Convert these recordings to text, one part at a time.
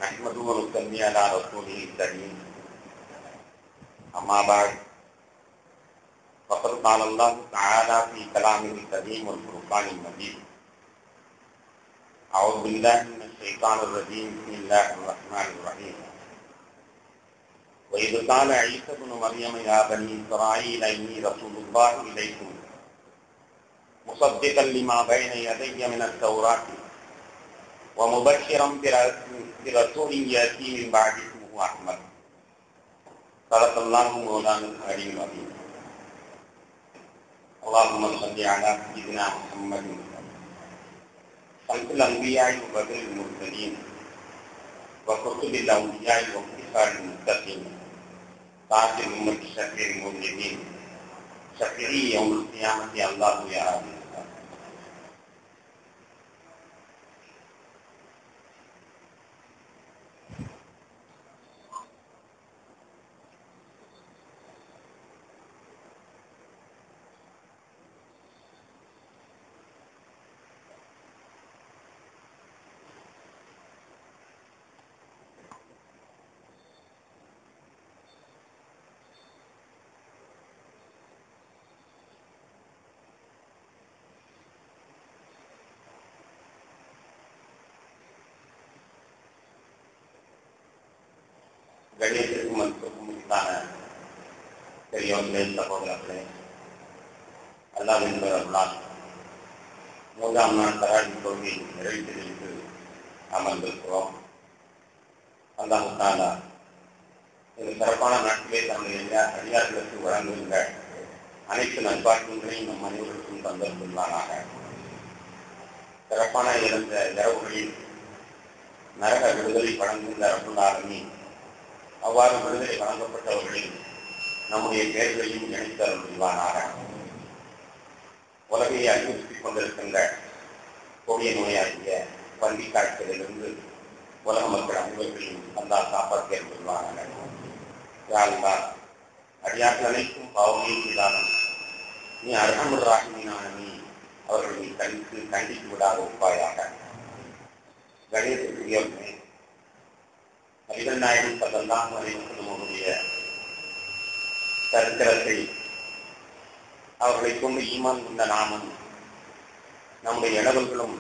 نحمده ونصلي على رسوله الكريم أما بعد فقد قال الله تعالى في كلامه الكريم والفرقان المجيد أعوذ بالله من الشيطان الرجيم بسم الله الرحمن الرحيم وإذ قال عيسى ابن مريم يا بني إسرائيل إني رسول الله إليكم مصدقا لما بين يدي من التوراة ومبشرا برسول يأتي من بعد اسمه أحمد صدق الله مولانا العلي العظيم اللهم صل على سيدنا محمد شمس الأنبياء وبدر المرسلين وكتب الأولياء واختصار المتقين تاج الأمة شفيع المذنبين شفيعي يوم القيامة الله يا رب. கணேசருக்கு மருத்துவமுக்கான பெரியவர்களே சகோதரர்களே அல்லாஹ் என்பவர்களால் 3ஆம் நாள் தராவி தொழுகை நிறைவேற்றி அமர்ந்திருக்கிறோம். அல்லாஹ் தஆலா இந்த சிறப்பான நாட்டிலே தன்னுடைய அடியார்களுக்கு வழங்குகின்ற அனைத்து நல்வாழ்வுகளையும் நம் அனைவருக்கும் தந்திருந்தானாக. சிறப்பான இறந்த இரவுகளில் நரக விடுதலை வழங்குகின்ற ரப்புல் ஆலமீன் அவ்வாறு விடுதலை வழங்கப்பட்டவர்களில் நம்முடைய பெயர்களையும் இணைத்தல் புரிவானாக. உலகையை அச்சுறுத்திக் கொண்டிருக்கின்ற கொடிய நோயாகிய பன்றி காய்ச்சலிலிருந்து உலக மக்கள் அனைவர்களையும் அல்லாஹ் காப்பாற்றி புரிவானாக. அடியார்கள் அனைத்தும் பாவனையும் செய்தாலும் நீ அர்ஹமுர் ராஹிமீனான நீ அவர்களை கண்டித்து விடாத ஒப்பாயாக. கணேசனுடைய நபிகள் நாயகம் ஸல்லல்லாஹு அலைஹி வஸல்லம் சரித்திரத்தை அவர்களை கொண்டு ஈமான் கொண்ட நாமும் நம்முடைய இடவர்களும்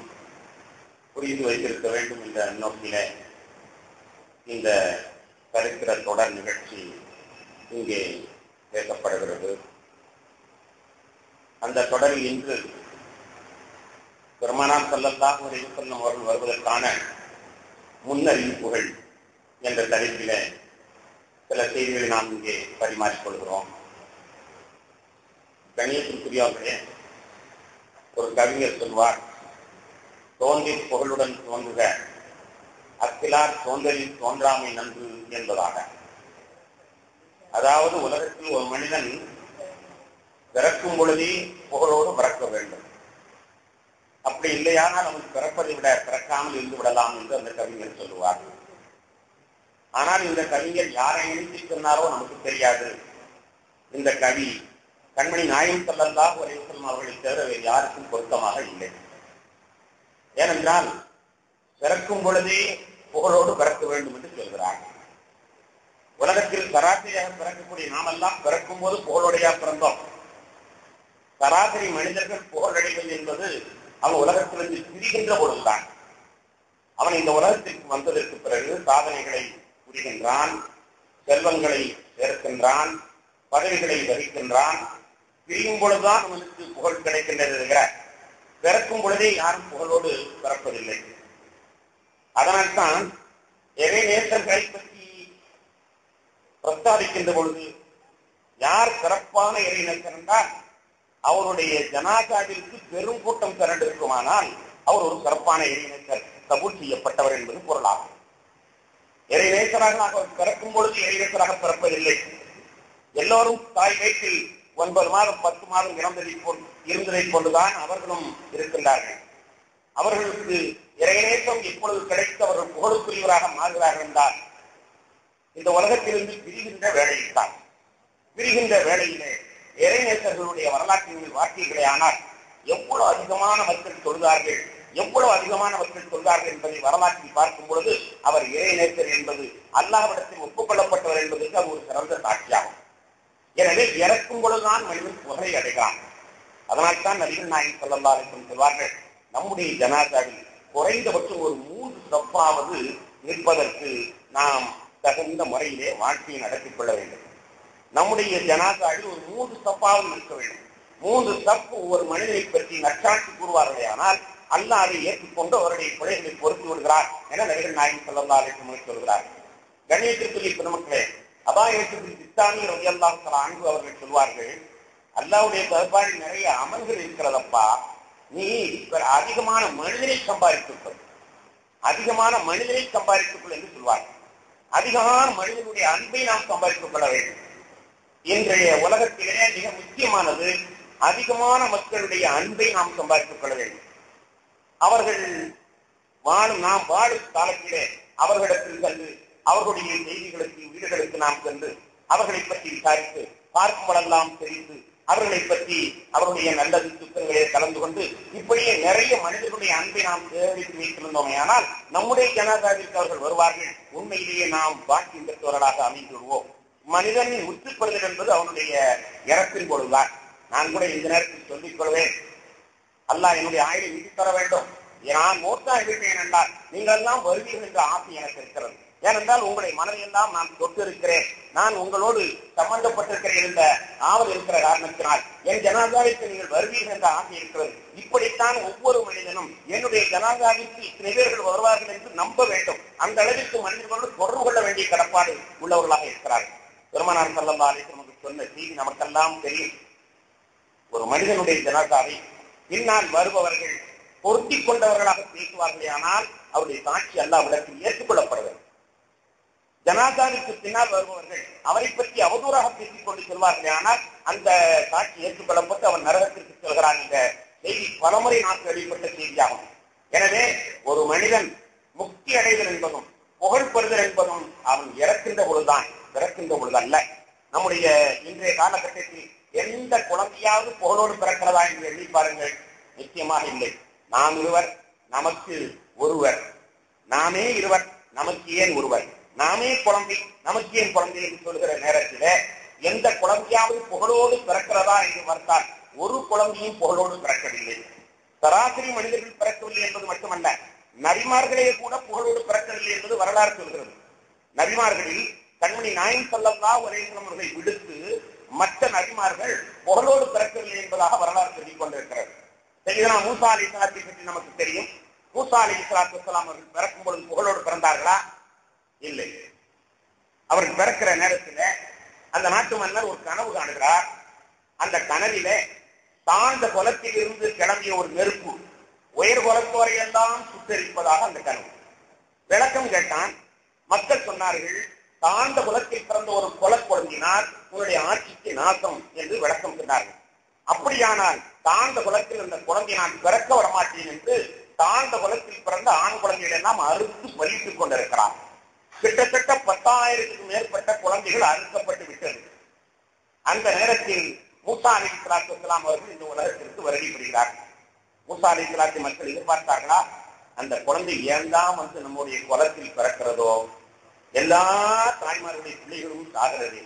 புரிந்து வைத்திருக்க வேண்டும் என்ற நோக்கில இந்த சரித்திர தொடர் நிகழ்ச்சி இங்கே பேசப்படுகிறது. அந்த தொடரில் இன்று பெருமானார் ஸல்லல்லாஹு அலைஹி வஸல்லம் அவர்கள் வருவதற்கான முன்னறிவிப்புகள் என்ற தலைப்பில சில செய்திகளை நாம் இங்கே பரிமாறிக்கொள்கிறோம். கணேசனுக்குரியவர்களே, ஒரு கவிஞர் சொல்வார், தோன்றி புகழுடன் தோன்றுக அக்கிலார் தோன்றலில் தோன்றாமை நன்று என்பதாக. அதாவது உலகத்தில் ஒரு மனிதன் பிறக்கும் பொழுதே புகழோடு பிறக்க வேண்டும். அப்படி இல்லையானால் அவன் பிறப்பதை விட பிறக்காமல் இருந்து விடலாம் என்று அந்த கவிஞர் சொல்லுவார். ஆனால் இந்த கவிஞர் யாரை எழுதி சொன்னாரோ நமக்கு தெரியாது. இந்த கவி கண்மணி நாயகம் ஸல்லல்லாஹு அலைஹி வஸல்லம் அவர்களை தவிர வேறு யாருக்கும் பொருத்தமாக இல்லை. ஏனென்றால் பிறக்கும் பொழுதே புகழோடு பிறக்க வேண்டும் என்று சொல்கிறார். உலகத்தில் சராசரியாக பிறக்கக்கூடிய நாமெல்லாம் பிறக்கும் போது புகழோடையா பிறந்தோம். சராசரி மனிதர்கள் புகழடைவது என்பது அவன் உலகத்திலிருந்து பிரிகின்ற பொழுதுதான். அவன் இந்த உலகத்திற்கு வந்ததற்கு பிறகு சாதனைகளை புரிகின்றான், செல்வங்களை சேர்க்கின்றான், பதவிகளை வகிக்கின்றான். பிரியும் பொழுதுதான் அவனுக்கு புகழ் கிடைக்கின்றது இருக்கிற பிறக்கும் பொழுதே யாரும் புகழோடு பிறப்பதில்லை. அதனால்தான் இறை நேசர்களை பற்றி பிரஸ்தாபிக்கின்ற பொழுது யார் சிறப்பான இறை நேசர் என்றால் அவருடைய ஜனாசாவிற்கு பெரும் கூட்டம் திரண்டிருக்குமானால் அவர் ஒரு சிறப்பான இறைநேசர், கபூல் செய்யப்பட்டவர் என்பது பொருளாகும். இறைநேசராக அவர் பிறக்கும் பொழுது இறைநேசராக பிறப்பதில்லை. எல்லோரும் தாய் வயிற்றில் 9 மாதம் 10 மாதம் இருந்ததை கொண்டுதான் அவர்களும் இருக்கின்றார்கள். அவர்களுக்கு இறைநேசம் எப்பொழுது கிடைத்து அவர்கள் புகழுக்குரியவராக மாறுகிறார்கள் என்றால் இந்த உலகத்திலிருந்து பிரிகின்ற வேளையில்தான். பிரிகின்ற வேளையிலே இறைநேசர்களுடைய வரலாற்றின் வார்த்தைகளே ஆனால் எவ்வளவு அதிகமான மக்கள் தொழுதார்கள், எவ்வளவு அதிகமான மக்கள் சொல்வார்கள் என்பதை வரலாற்றில் பார்க்கும் பொழுது அவர் இறைநேசர் என்பது அல்லாஹ்விடத்தில் ஒப்புக்கொள்ளப்பட்டவர் என்பதற்கு அது ஒரு சிறந்த சாட்சியாகும். எனவே இறக்கும் பொழுதுதான் மனிதன் புகழை அடைகிறான். அதனால்தான் நபிகள் நாயகம் ஸல்லல்லாஹு அலைஹி வஸல்லம் சொல்வார்கள், நம்முடைய ஜனாசாவில் குறைந்தபட்சம் ஒரு 3 சஃப்பாவது நிற்பதற்கு நாம் தகுந்த முறையிலே வாழ்க்கையை நடத்திக் கொள்ள வேண்டும். நம்முடைய ஜனாசாவில் ஒரு 3 சஃப்பாவது நிற்க வேண்டும். 3 சஃப் ஒரு மனிதனை பற்றி நற்சாட்சி கூறுவார்களே, ஆனால் அல்லாஹ் அதை ஏற்றுக்கொண்டு அவருடைய பிழைகளை பொறுத்து விடுகிறார் என நபிகள் நாயகம் ஸல்லல்லாஹு அலைஹி வஸல்லம் சொல்கிறார். கண்ணியத்திற்குரிய பெருமக்களே, அபாயத்துக்கு சித்தாமி ரலியல்லாஹு தஆலா அன்ஹு அவர்கள் சொல்வார்கள், அல்லாஹ்வுடைய தர்பாரில் நிறைய அமல்கள் இருக்கிறதப்பா, நீ அதிகமான மனிதனை சம்பாதித்துக்கொள், அதிகமான மனிதனை சம்பாதித்துக்கொள் என்று சொல்வார்கள். அதிகமான மனிதனுடைய அன்பை நாம் சம்பாதித்துக் கொள்ள வேண்டும். இன்றைய உலகத்திலே மிக முக்கியமானது அதிகமான மக்களுடைய அன்பை நாம் சம்பாதித்துக் கொள்ள வேண்டும். அவர்கள் நாம் வாழும் காலத்திலே அவர்களிடத்தில் சென்று அவர்களுடைய செய்திகளுக்கு வீடுகளுக்கு நாம் சென்று அவர்களை பற்றி விசாரித்து பார்க்கும்போதெல்லாம் தெரிந்து அவர்களை பற்றி அவருடைய நல்லது சுத்தங்களை கலந்து கொண்டு இப்படியே நிறைய மனிதர்களுடைய அன்பை நாம் சேகரித்து வைத்திருந்தோமே, ஆனால் நம்முடைய ஜனாதாவிற்கு அவர்கள் வருவார்கள், உண்மையிலேயே நாம் பாக்கியம் பெற்றவர்களாக அமைந்து விடுவோம். மனிதன் முற்றுப்படுதல் என்பது அவனுடைய இறப்பின் பொழுதுதான். நான் கூட இந்த நேரத்தில் சொல்லிக் கொள்வேன், அல்லாஹ் என்னுடைய ஆயுளை விட்டு தர வேண்டும். நான் மூத்தா இருக்கிறேன் என்றால் நீங்கள் எல்லாம் வருவீர்கள் என்ற ஆசை எனக்கு இருக்கிறது. ஏனென்றால் உங்களுடைய மனதையெல்லாம் நான் தொட்டு இருக்கிறேன், நான் உங்களோடு சம்பந்தப்பட்டிருக்கிறேன் என்ற ஆவல் இருக்கிற காரணத்தினால் என் ஜனாதாவிற்கு நீங்கள் வருவீர்கள் என்ற ஆசை இருக்கிறது. இப்படித்தான் ஒவ்வொரு மனிதனும் என்னுடைய ஜனாதாவிற்கு இத்தனை பேர்கள் வருவார்கள் என்று நம்ப வேண்டும். அந்த அளவிற்கு மனிதர்களோடு தொடர்பு கொள்ள வேண்டிய கடப்பாடு உள்ளவர்களாக இருக்கிறார்கள். பெருமானார் ஸல்லல்லாஹு அலைஹி வஸல்லம் சொன்ன செய்தி நமக்கெல்லாம் தெரியும். ஒரு மனிதனுடைய ஜனாதாவை பின்னால் வருபவர்கள் பொருத்திக் கொண்டவர்களாக பேசுவார்களே, ஆனால் அவருடைய சாட்சி அல்லாஹ்விடத்தில் ஏற்றுக்கொள்ளப்படுகிறது. ஜனாதாவிற்கு பின்னால் வருபவர்கள் அவரை பற்றி அவதூறாக பேசிக் கொண்டு செல்வார்களே, ஆனால் அந்த சாட்சி ஏற்றுக்கொள்ளப்பட்டு அவன் நரகத்திற்கு செல்கிறான் என்ற செய்தி பலமுறை நாம் கேள்விப்பட்ட செய்தியாகும். எனவே ஒரு மனிதன் முக்தி அடைதல் என்பதும் புகழ் பெறுதல் என்பதும் அவன் இறக்கின்ற பொழுதுதான், பிறக்கின்ற பொழுது அல்ல. நம்முடைய இன்றைய காலகட்டத்தில் எந்த குழந்தையாவது புகழோடு பிறக்கிறதா என்று எண்ணி பாருங்கள், நிச்சயமாக இல்லை. நாம் இருவர், நமக்கு ஒருவர், நாமே இருவர், நமக்கு ஏன் ஒருவர், நாமே குழந்தை, நமக்கு ஏன் குழந்தை என்று சொல்கிற நேரத்தில் எந்த குழந்தையாவது புகழோடு பிறக்கிறதா என்று பார்த்தால் ஒரு குழந்தையும் புகழோடு பிறக்கவில்லை. சராசரி மனிதர்கள் பிறக்கவில்லை என்பது மட்டுமல்ல, நபிமார்களே கூட புகழோடு பிறக்கவில்லை என்பது வரலாறு சொல்கிறது. நபிமார்களில் கண்மணி நாயகம் ஸல்லல்லாஹு அலைஹி வஸல்லம் அவர்களை விடுத்து மற்ற நபிமார்கள் புகழோடு பிறக்கவில்லை என்பதாக வரலாறு சொல்லிக் கொண்டிருக்கிறது. சையதுனா மூசா அலைஹிஸ்ஸலாத்தை பற்றி நமக்கு தெரியும். மூசா அலைஹிஸ்ஸலாத்து வஸ்ஸலாம் அவர்கள் பிறக்கும் பொழுது புகழோடு பிறந்தார்களா? இல்லை. அவர்கள் பிறக்கிற நேரத்தில் அந்த நாட்டு மன்னர் ஒரு கனவு காணுகிறார். அந்த கனவிலே தாழ்ந்த குலத்தில் இருந்து கிளம்பிய ஒரு நெருப்பு உயர் குலத்தோரை எல்லாம் சுத்தரிப்பதாக அந்த கனவு. விளக்கம் கேட்டான். மக்கள் சொன்னார்கள், தாழ்ந்த குலத்தில் பிறந்த ஒரு கொலை குழம்பினால் உன்னுடைய ஆட்சிக்கு நாசம் என்று விளக்கம் சொன்னார்கள். அப்படியானால் தாழ்ந்த குலத்தில் அந்த குழந்தை நான் பிறக்க வரமாட்டேன் என்று தாழ்ந்த குலத்தில் பிறந்த ஆண் குழந்தைகள் எல்லாம் அறுத்து பலித்துக் கொண்டிருக்கிறார். கிட்டத்தட்ட 10,000க்கும் மேற்பட்ட குழந்தைகள் அறுக்கப்பட்டு விட்டது. அந்த நேரத்தில் மூசா அலைஹிஸ்ஸலாத்து வஸ்ஸலாம் அவர்கள் இந்த உலகத்திற்கு வருகை புரிகிறார்கள். மூசா அலைஹிஸ்ஸலாத்து மக்கள் எதிர்பார்த்தார்களா, அந்த குழந்தை ஏன்தான் வந்து நம்முடைய குலத்தில் பிறக்கிறதோ, எல்லா தாய்மாருடைய பிள்ளைகளும் சாகிறது,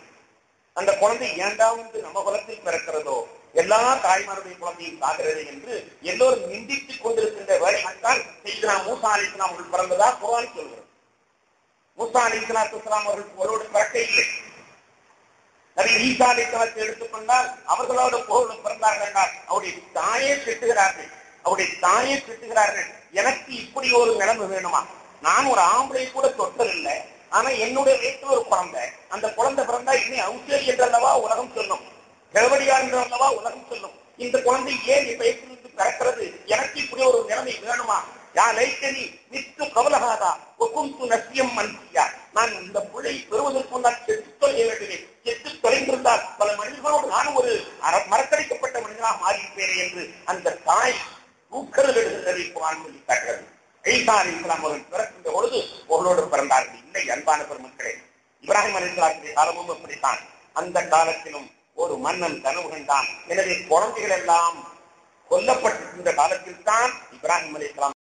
அந்த குழந்தை ஏன்தான் வந்து நம்ம குலத்தில் பிறக்கிறதோ, எல்லா தாய்மாருடைய குழந்தையும் சாகிறது என்று எல்லோரும் நிந்தித்துக் கொண்டிருக்கின்ற வேலைத்தான் சையதுனா மூசா அலைஹிஸ்ஸலாம் அவர்கள் பிறந்ததா குர்ஆன் சொல்கிறது. மூசா அலைஹிஸ்ஸலாத்து வஸ்ஸலாம் அவர்கள் புகழோடு பிறக்க இல்லை. நபி ஈசா அலைஹிஸ்ஸலாத்தை எடுத்துக்கொண்டால் அவர்களோட புகழோடு பிறந்தார்கள் என்றால் அவருடைய தாயே திட்டுகிறார்கள், அவருடைய தாயே திட்டுகிறார்கள், எனக்கு இப்படி ஒரு நிலைமை வேணுமா? நான் ஒரு ஆம்பளை கூட தொட்டதில்லை, ஆனா என்னுடைய வயிற்று ஒரு குழந்தை, அந்த குழந்தை பிறந்தா இனி அவுசேரி என்றல்லவா உலகம் சொல்லும், கிழவடியா என்றல்லவா உலகம் சொல்லும். இந்த குழந்தை ஏன் என் வயிற்றிலிருந்து பிறக்கிறது? எனக்கு இப்படி ஒரு நிலைமை வேணுமா? யா லைட்டனி நித்து கவலகாதா ஒகுந்து நசியம் மன்சியா, நான் இந்த பிள்ளை பெறுவதற்கு முன்னால் செத்து தொலைய வேண்டுகிறேன், செத்து தொலைந்திருந்தால் பல மனிதர்களோடு நானும் ஒரு மறக்கடிக்கப்பட்ட மனிதனாக மாறியிருப்பேன் என்று அந்த தாய் ஊக்கர்கள் எடுக்கிறதை குர்ஆன் சொல்லி காட்டுகிறது. ஈசா அலைஹிஸ்ஸலாம் அவர்கள் பிறக்கின்ற பொழுது புகழோடு பிறந்தார்கள் இல்லை. அன்பான பெருமக்களே, இப்ராஹிம் அலைஹிஸ்ஸலாத்துடைய காலமும் அப்படித்தான். அந்த காலத்திலும் ஒரு மன்னன் கனவு கண்டான். எனவே குழந்தைகள் எல்லாம் கொல்லப்பட்டிருக்கின்ற காலத்தில் தான் இப்ராஹிம் அலைஹிஸ்ஸலாம்